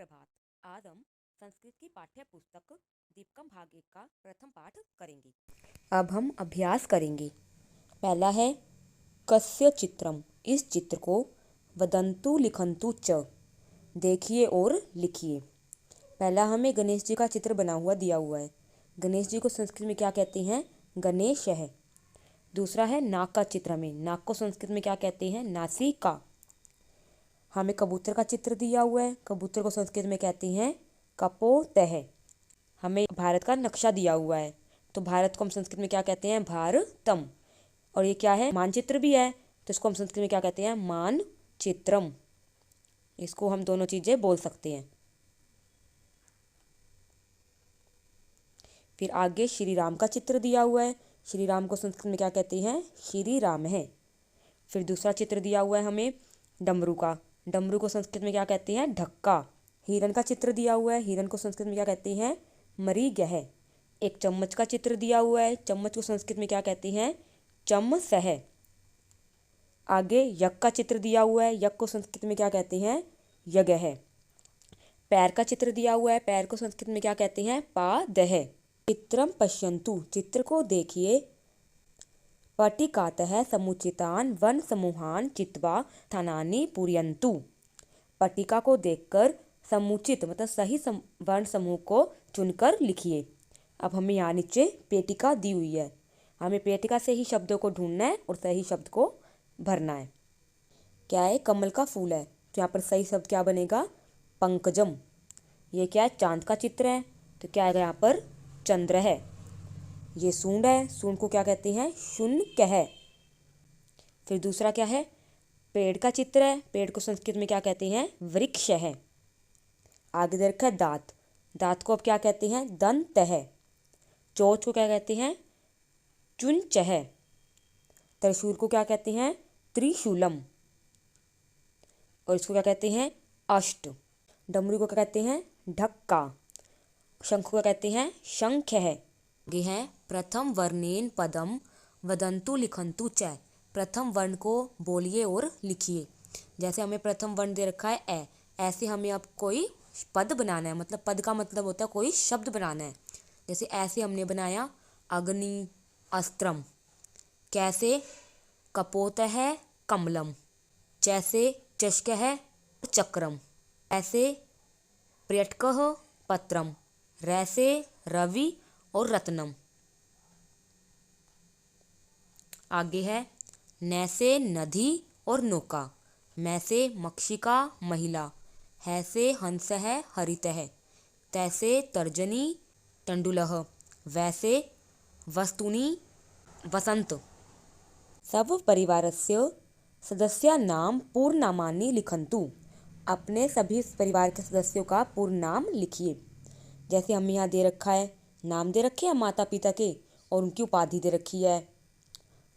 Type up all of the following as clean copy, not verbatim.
सुप्रभात। आज हम संस्कृत की पाठ्य पुस्तक दीपकम भाग 1 का प्रथम पाठ करेंगे। अब हम अभ्यास करेंगे। पहला है कस्य चित्रम। इस चित्र को वदंतु लिखंतु च, देखिए और लिखिए। पहला हमें गणेश जी का चित्र बना हुआ दिया हुआ है। गणेश जी को संस्कृत में क्या कहते हैं? गणेश है। दूसरा है नाक का चित्र। हमें नाक को संस्कृत में क्या कहते हैं? नासिका। हमें कबूतर का चित्र दिया हुआ है। कबूतर को संस्कृत में कहते हैं कपोतः। हमें भारत का नक्शा दिया हुआ है, तो भारत को हम संस्कृत में क्या कहते हैं? भारतम। और ये क्या है? मानचित्र भी है, तो इसको हम संस्कृत में क्या कहते हैं? मानचित्रम। इसको हम दोनों चीज़ें बोल सकते हैं। फिर आगे श्री राम का चित्र दिया हुआ है। श्री राम को संस्कृत में क्या कहते हैं? श्री राम है। फिर दूसरा चित्र दिया हुआ है हमें डमरू का। डमरू को संस्कृत में क्या कहते हैं? ढक्का। हिरण का चित्र दिया हुआ है। हिरण को संस्कृत में क्या कहते हैं? मरीगह। एक चम्मच का चित्र दिया हुआ है। चम्मच को संस्कृत में क्या कहते हैं? चमसह। आगे यज्ञ का चित्र दिया हुआ है। यज्ञ को संस्कृत में क्या कहते हैं? यज्ञ। पैर का चित्र दिया हुआ है। पैर को संस्कृत में क्या कहते हैं? पादः। चित्रम पश्यन्तु। चित्र को देखिए। पट्टिकातः समुचितान वन समूहान चित्वा स्थानानि पूरयन्तु। पट्टिका को देखकर समुचित मतलब सही वर्ण समूह को चुनकर लिखिए। अब हमें यहाँ नीचे पेटिका दी हुई है। हमें पेटिका से ही शब्दों को ढूंढना है और सही शब्द को भरना है। क्या है? कमल का फूल है, तो यहाँ पर सही शब्द क्या बनेगा? पंकजम। ये क्या है? चांद का चित्र है, तो क्या आएगा यहाँ पर? चंद्र है। ये सूंड है, सूंड को क्या कहते हैं? शुनकः। फिर दूसरा क्या है? पेड़ का चित्र है। पेड़ को संस्कृत में क्या कहते हैं? वृक्ष है। आगे दे रखा है दांत। दांत को अब क्या कहते हैं? दंतः। चोंच को क्या कहते हैं? चुंचः। त्रिशूल को क्या कहते हैं? त्रिशूलम। और इसको क्या कहते हैं? अष्ट। डमरू को क्या कहते हैं? ढक्का। शंख को क्या कहते हैं? शंखः। आगे है प्रथम वर्णेन पदम वदंतु लिखंतु च। प्रथम वर्ण को बोलिए और लिखिए। जैसे हमें प्रथम वर्ण दे रखा है ए, ऐसे हमें अब कोई पद बनाना है। मतलब पद का मतलब होता है कोई शब्द बनाना है। जैसे ऐसे हमने बनाया अग्नि अस्त्रम। कैसे? कपोतः कमलम। जैसे चषकः चक्रम। ऐसे पर्यटकः पत्रम। रैसे रवि और रत्नम। आगे है नैसे नदी और नौका। मैसे मक्षिका महिला। हैसे हंस है हरित है। तैसे तर्जनी तंडुलः। वैसे वस्तुनि वसंत। सब परिवारस्य सदस्यानां पूर्णनामानि लिखन्तु। अपने सभी परिवार के सदस्यों का पूर्ण नाम लिखिए। जैसे हमें यहाँ दे रखा है, नाम दे रखे हैं माता पिता के और उनकी उपाधि दे रखी है।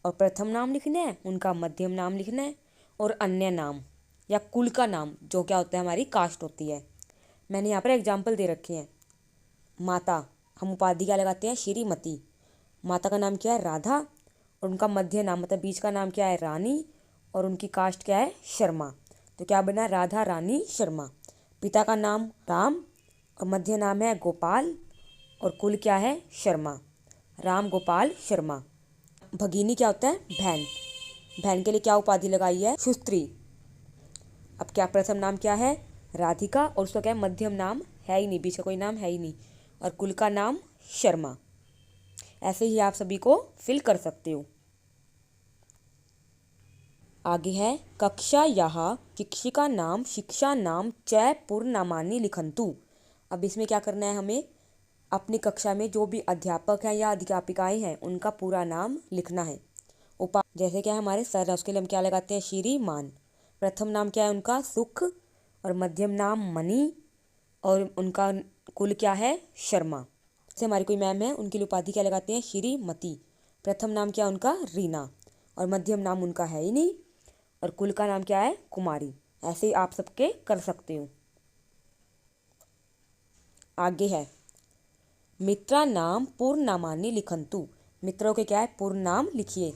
और प्रथम नाम लिखना है, उनका मध्यम नाम लिखना है और अन्य नाम या कुल का नाम, जो क्या होता है? हमारी कास्ट होती है। मैंने यहाँ पर एग्जाम्पल दे रखे हैं। माता, हम उपाधि क्या लगाते हैं? श्रीमती। माता का नाम क्या है? राधा। और उनका मध्य नाम मतलब बीच का नाम क्या है? रानी। और उनकी कास्ट क्या है? शर्मा। तो क्या बना? राधा रानी शर्मा। पिता का नाम राम और मध्य नाम है गोपाल और कुल क्या है? शर्मा। राम गोपाल शर्मा। भगिनी क्या होता है? बहन। बहन के लिए क्या उपाधि लगाई है? सुस्त्री। अब क्या प्रथम नाम क्या है? राधिका। और उसका क्या है? मध्यम नाम है ही नहीं, बीच का कोई नाम है ही नहीं। और कुल का नाम शर्मा। ऐसे ही आप सभी को फिल कर सकते हो। आगे है कक्षायाः शिक्षिका नाम शिक्षा नाम च पूर्णनामानि लिखन्तु। अब इसमें क्या करना है? हमें अपनी कक्षा में जो भी अध्यापक हैं या अध्यापिकाएं हैं उनका पूरा नाम लिखना है। जैसे क्या हमारे सर है, उसके लिए हम क्या लगाते हैं? श्रीमान। प्रथम नाम क्या है उनका? सुख। और मध्यम नाम मणि। और उनका कुल क्या है? शर्मा। जैसे हमारी कोई मैम है, उनकी उपाधि क्या लगाते हैं? श्रीमती। प्रथम नाम क्या उनका? रीना। और मध्यम नाम उनका है ही नहीं। और कुल का नाम क्या है? कुमारी। ऐसे ही आप सबके कर सकते हो। आगे है मित्रा नाम पूर्णनामानि लिखन्तु। मित्रों के क्या है? पूर्ण नाम लिखिए।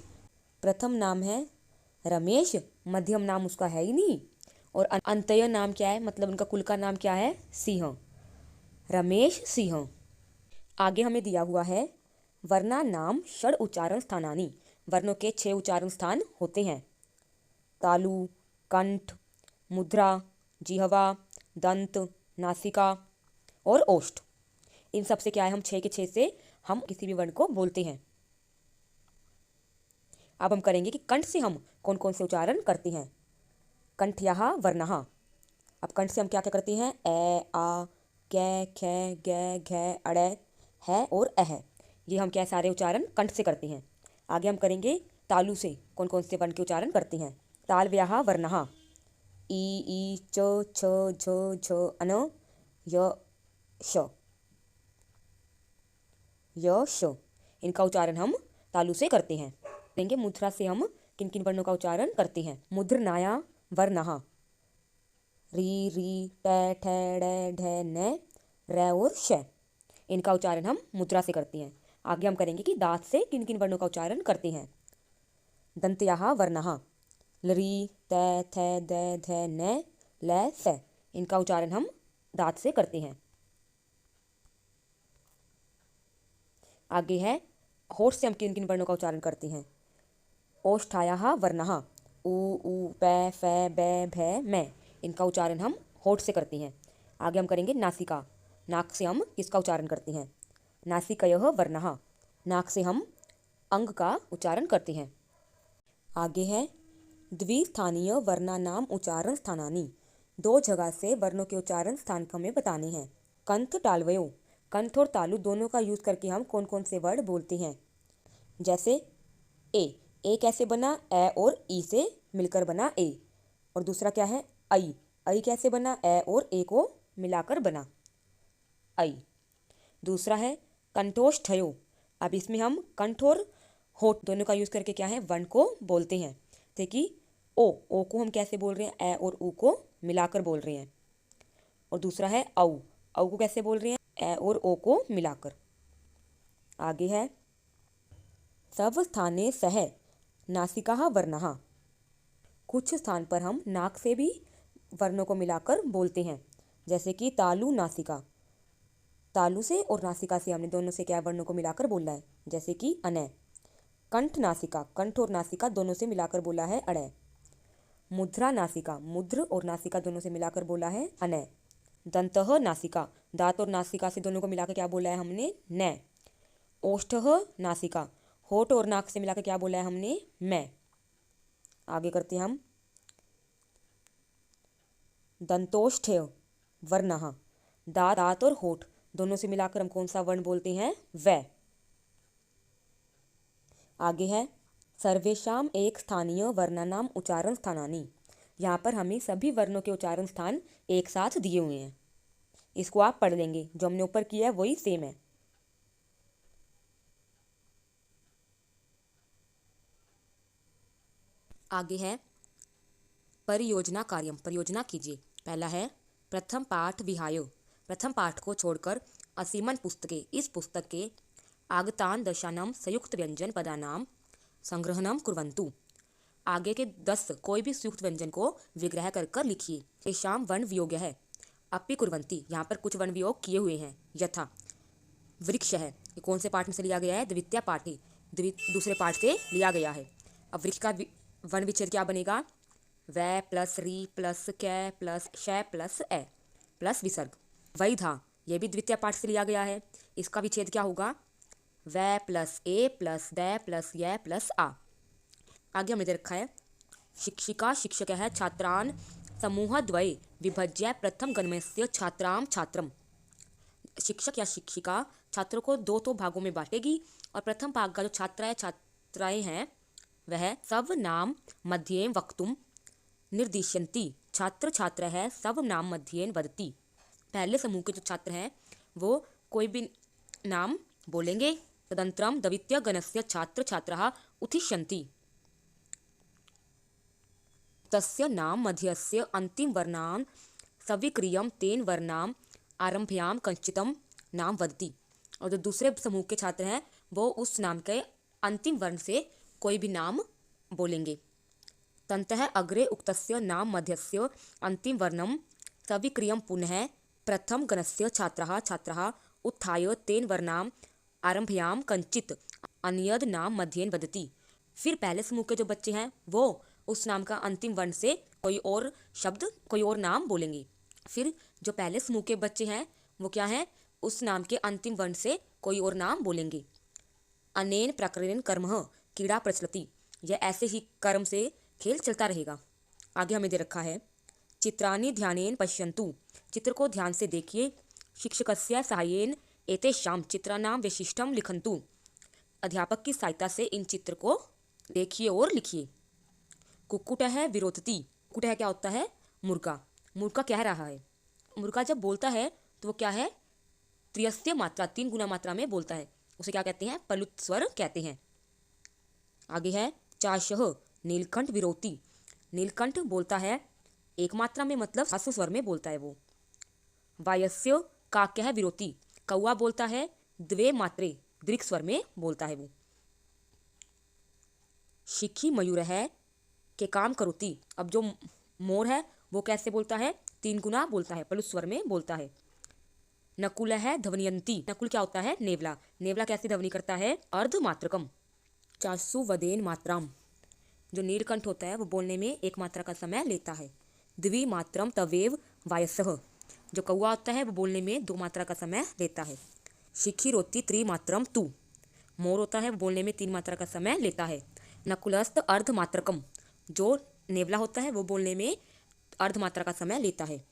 प्रथम नाम है रमेश, मध्यम नाम उसका है ही नहीं और अंतय नाम क्या है, मतलब उनका कुल का नाम क्या है, सिंह, रमेश सिंह। आगे हमें दिया हुआ है वर्णा नाम षड उच्चारण स्थानानि, वर्णों के 6 उच्चारण स्थान होते हैं। तालु, कंठ, मुद्रा, जिह्वा, दंत, नासिका और ओष्ठ। इन सब से क्या है, हम 6 के 6 से हम किसी भी वर्ण को बोलते हैं। अब हम करेंगे कि कंठ से हम कौन कौन से उच्चारण करते हैं। कंठ्यः वर्णः। अब कंठ से हम क्या क्या करते हैं, ए, आ, कै, खे, गे, घे, अड़े, है और अह। ये हम क्या सारे उच्चारण कंठ से करते हैं। आगे हम करेंगे तालु से कौन कौन से वर्ण के उच्चारण करते हैं। तालव्यः वर्णः। ई, च, छ, झ, झ, अन, य, श, य, श। इनका उच्चारण हम तालु से करते हैं। देंगे मुद्रा से हम किन किन वर्णों का उच्चारण करते हैं। मुद्रनाया वर्णः। री, री, टे, ठे, डे, ढे, ने, रे और श। इनका उच्चारण हम मुद्रा से करते हैं। आगे हम करेंगे कि दांत से किन किन वर्णों का उच्चारण करते हैं। दंत्याः वर्णः। लरी, ते, थे, दे, धे, ने, ले, से। इनका उच्चारण हम दांत से करते हैं। आगे है होठ से हम किन किन वर्णों का उच्चारण करते हैं। ओष्ठायाः वर्णः। उ, पै, फै, बै, भै, मै। इनका उच्चारण हम होठ से करते हैं। आगे हम करेंगे नासिका। नाक से हम किसका उच्चारण करते हैं। नासिकयः वर्णः। नाक से हम अंग का उच्चारण करते हैं। आगे है द्विस्थानीय वर्णानाम उच्चारण स्थानानि। 2 जगह से वर्णों के उच्चारण स्थान हमें बताने हैं। कंठ टालवयो। कंठ और तालु दोनों का यूज करके हम कौन कौन से वर्ड बोलते हैं। जैसे ए कैसे बना, ए और ई से मिलकर बना ए। और दूसरा क्या है आई कैसे बना, ए और ए को मिलाकर बना आई। दूसरा है कंठोष्ठयो। अब इसमें हम कंठ और होठ दोनों का यूज करके क्या है वर्ण को बोलते हैं। जैसे कि ओ को हम कैसे बोल रहे हैं, ए और ऊ को मिलाकर बोल रहे हैं। और दूसरा है औ को कैसे बोल रहे हैं, ए और ओ को मिलाकर। आगे है सब स्थाने सह नासिकाः वर्णः। कुछ स्थान पर हम नाक से भी वर्णों को मिलाकर बोलते हैं। जैसे कि तालु नासिका। तालु से और नासिका से हमने दोनों से क्या वर्णों को मिलाकर बोला है। जैसे कि अनय। कंठ नासिका, कंठ और नासिका दोनों से मिलाकर बोला है अणय। मुद्रा नासिका, मुद्र और नासिका दोनों से मिलाकर बोला है अनय। दंतः नासिका, दांत और नासिका से दोनों को मिलाकर क्या बोला है हमने, नय। ओष्ठः नासिका, होठ और नाक से मिलाकर क्या बोला है हमने, मैं। आगे करते हैं हम दंतोष्ठ्य वर्णः। दांत और होठ दोनों से मिलाकर हम कौन सा वर्ण बोलते हैं, वै। आगे है सर्वेषाम एक स्थानीय वर्णानाम उच्चारण स्थानानि। यहाँ पर हमें सभी वर्णों के उच्चारण स्थान एक साथ दिए हुए हैं। इसको आप पढ़ लेंगे, जो हमने ऊपर किया है वही सेम है। आगे है परियोजना कार्यम, परियोजना कीजिए। पहला है प्रथम पाठ विहाय। प्रथम पाठ को छोड़कर असीमन पुस्तके, इस पुस्तक के आगतान दशानाम संयुक्त व्यंजन पदानाम संग्रहणम कुर्वन्तु। आगे के 10 कोई भी संयुक्त व्यंजन को विग्रह कर कर लिखिए। तेषां वर्ण वियोग है अपि कुर्वन्ति। यहाँ पर कुछ वर्ण वियोग किए हुए हैं। यथा वृक्ष है, ये कौन से पाठ में से लिया गया है, द्वितीय पाठ ही, दूसरे पाठ से लिया गया है। अब वृक्ष का वर्ण विच्छेद क्या बनेगा, वै प्लस री प्लस कै प्लस शै प्लस ए प्लस विसर्ग। वैधा, ये भी द्वितीय पाठ से लिया गया है। इसका विच्छेद क्या होगा, वै प्लस ए प्लस दै प्लस य प्लस आ। आगे हमने दे रखा है शिक्षिका शिक्षक है छात्रान समूह द्वय विभज्य प्रथम गणमस्य छात्राम छात्रम। शिक्षक या शिक्षिका छात्रों को 2 भागों में बांटेगी और प्रथम भाग का जो छात्राएं हैं वह सब नाम मध्येन वक्तुम निर्दिशन्ति। छात्र छात्र है सब नाम मध्येन वदति। पहले समूह के जो छात्र हैं वो कोई भी नाम बोलेंगे। तदनन्तरम द्वितीय गणस्य छात्र छात्राः उत्तिष्ठन्ति। तस्य नाम मध्यस्य अंतिम वर्णान् सविक्रियम तेन वर्णाम आरंभ्याम कंचितम नाम वदति। और जो दूसरे समूह के छात्र हैं वो उस नाम के अंतिम वर्ण से कोई भी नाम बोलेंगे। तन्तः अग्रे उक्तस्य नाम मध्यस्य अन्तिमवर्णं सविक्रियं पुनः प्रथमगणस्य छात्राः उत्थाय तेन वर्णाम् आरम्भयां कञ्चित् अन्यद नाम मध्येन वदति। फिर पहले समूह के जो बच्चे हैं वो उस नाम का अंतिम वर्ण से कोई और शब्द, कोई और नाम बोलेंगे। फिर जो पहले समूह के बच्चे हैं वो क्या है, उस नाम के अंतिम वर्ण से कोई और नाम बोलेंगे। अनेन प्रकरणेन कर्मः क्रीड़ा प्रचलति, यह ऐसे ही कर्म से खेल चलता रहेगा। आगे हमें दे रखा है चित्राणि ध्यानेन पश्यन्तु, चित्र को ध्यान से देखिए। शिक्षकस्य साहाय्येन एतेषां चित्राणां वैशिष्ट्यं लिखन्तु, अध्यापक की सहायता से इन चित्र को देखिए और लिखिए। कुक्कुटः विरोधति, कुक्कुटः क्या होता है, मुर्गा। मुर्गा कह रहा है, मुर्गा जब बोलता है तो वो क्या है, त्रियस्य मात्रा, 3 गुना मात्रा में बोलता है, उसे क्या कहते हैं, पलुत स्वर कहते हैं। आगे है चाशः नीलकंठ विरोधति, नीलकंठ बोलता है एक मात्रा में, मतलब ह्रस्व स्वर में बोलता है वो। वायस्य काक्यः विरोधति, कौवा बोलता है द्वे मात्रे, दीर्घ स्वर में बोलता है वो। शिखी मयूरः के काम करोति, अब जो मोर है वो कैसे बोलता है, 3 गुना बोलता है, पलुत स्वर में बोलता है। नकुलः ध्वनियन्ति, नकुल क्या होता है, नेवला। नेवला कैसे ध्वनि करता है, अर्धमात्रकम। चासु वदेन मात्राम, जो नीलकंठ होता है वो बोलने में एक मात्रा का समय लेता है। द्विमात्रम तवेव वायसः, जो कौवा होता है वो बोलने में 2 मात्रा का समय लेता है। शिखिरोति त्रिमात्रम तु, मोर होता है वो बोलने में 3 मात्रा का समय लेता है। नकुलस्त अर्धमात्रकम, जो नेवला होता है वो बोलने में अर्धमात्रा का समय लेता है।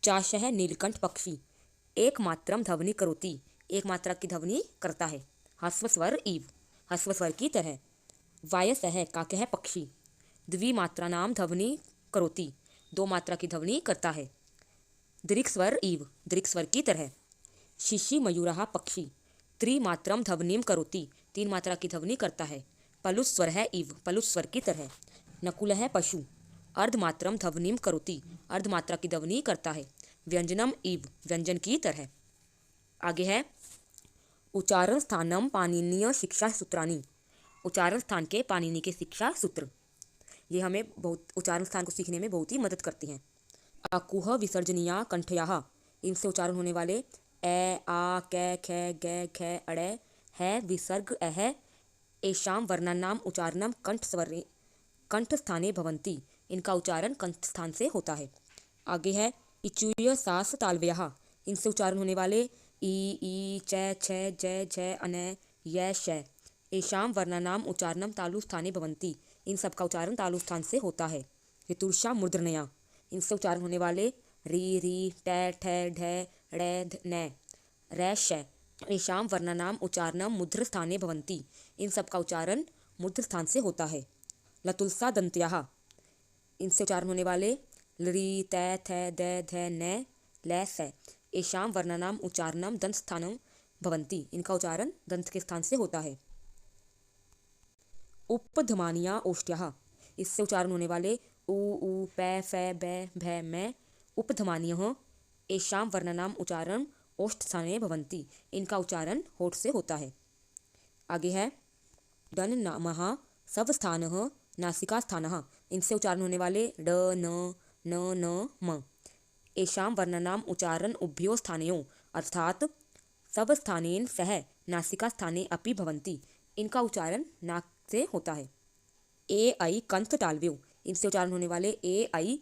चाशः नीलकंठ पक्षी एक मात्रम ध्वनि करोति, एक मात्रा की ध्वनि करता है, ह्रस्व स्वर इव, ह्रस्व स्वर की तरह। वायसः काकः पक्षी द्विमात्रानां ध्वनि करोति, 2 मात्रा की ध्वनि करता है, दीर्घ स्वर इव, दीर्घ स्वर की तरह। शिशि मयूरः पक्षी त्रिमात्रम ध्वनिं करोति, 3 मात्रा की ध्वनि करता है, पलुत स्वर है इव, पलुत स्वर की तरह। नकुलः पशु अर्धमात्रम ध्वनिं करोति, अर्धमात्रा की ध्वनि करता है, व्यंजनम इव, व्यंजन की तरह। आगे है उच्चारण स्थानम पाणिनीय शिक्षा सूत्राणि, उच्चारण स्थान के पाणिनि के शिक्षा सूत्र, ये हमें बहुत उच्चारण स्थान को सीखने में बहुत ही मदद करती हैं। अकुह विसर्जनीया कंठयाः, इनसे उच्चारण होने वाले ए आ कै ख ग ख अड़े है विसर्ग अह एषां वर्णानाम उच्चारणम कंठ स्थाने भवन्ति, इनका उच्चारण कंठ स्थान से होता है। आगे है इचुय सास तालव्यः, इनसे उच्चारण होने वाले ई च छ ज झ अन य श एषां वर्णानाम उच्चारणम तालु स्थाने भवन्ति, इन सब का उच्चारण तालु स्थान से होता है। ऋतुषा मूर्धन्या, इनसे उच्चारण होने वाले री री ट ठ ढ ड़ न र श एषां वर्णानाम उच्चारणम मूर्ध स्थाने भवन्ति, इन सब का उच्चारण मूर्ध स्थान से होता है। लतुलसा दंत्याः, इनसे उच्चारण होने वाले लृ त थ द ध न ल स एषां वर्णानाम उच्चारणम दंत स्थानं भवन्ति, इनका उच्चारण दंत के स्थान से होता है। उपधमानिया ओष्ट्याः, इससे उच्चारण होने वाले उ प फ ब भ म उपधमानियः एषां वर्णानाम उच्चारण ओष्ठ स्थाने भवन्ति, इनका उच्चारण होठ से होता है। आगे है डन नामः स्वस्थानः नासिका स्थानः, इनसे उच्चारण होने वाले ड न म एषां वर्णानाम उच्चारण उभयो स्थानयोः, अर्थात स्वस्थानेन सह नासिका स्थाने अपि भवन्ति, इनका उच्चारण नाक से होता है। ए ऐ कंठ तालव्यो, इनसे उच्चारण होने वाले ए ऐ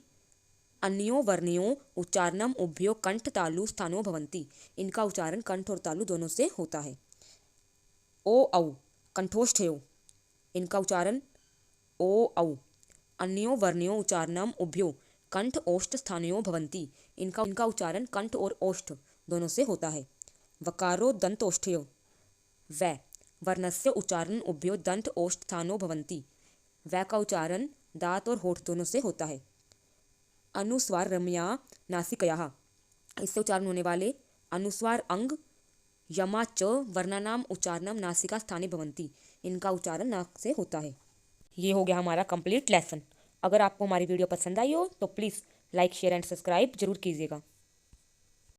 अन्यो वर्णयो उच्चारणम उभयो कंठ तालु स्थानो भवन्ति, इनका उच्चारण कंठ और तालु दोनों से होता है। ओ औ कंठोष्ठयो, इनका उच्चारण ओ औ अन्यो वर्णयो उच्चारणम उभयो कंठ ओष्ठ स्थानयो भवन्ति, इनका उच्चारण कंठ और ओष्ठ दोनों से होता है। वकारो दंतोष्ठयो, व वर्णस्य उच्चारण उभयो दंत ओष्ठ स्थानो भवन्ति, व का उच्चारण दांत और होठ दोनों से होता है। अनुस्वार रम्या नासिकयाः, इससे उच्चारण होने वाले अनुस्वार अंग यमा च वर्णानाम उच्चारणम नासिका स्थाने भवन्ति, इनका उच्चारण नाक से होता है। ये हो गया हमारा कंप्लीट लेसन। अगर आपको हमारी वीडियो पसंद आई हो तो please like share and subscribe जरूर कीजिएगा।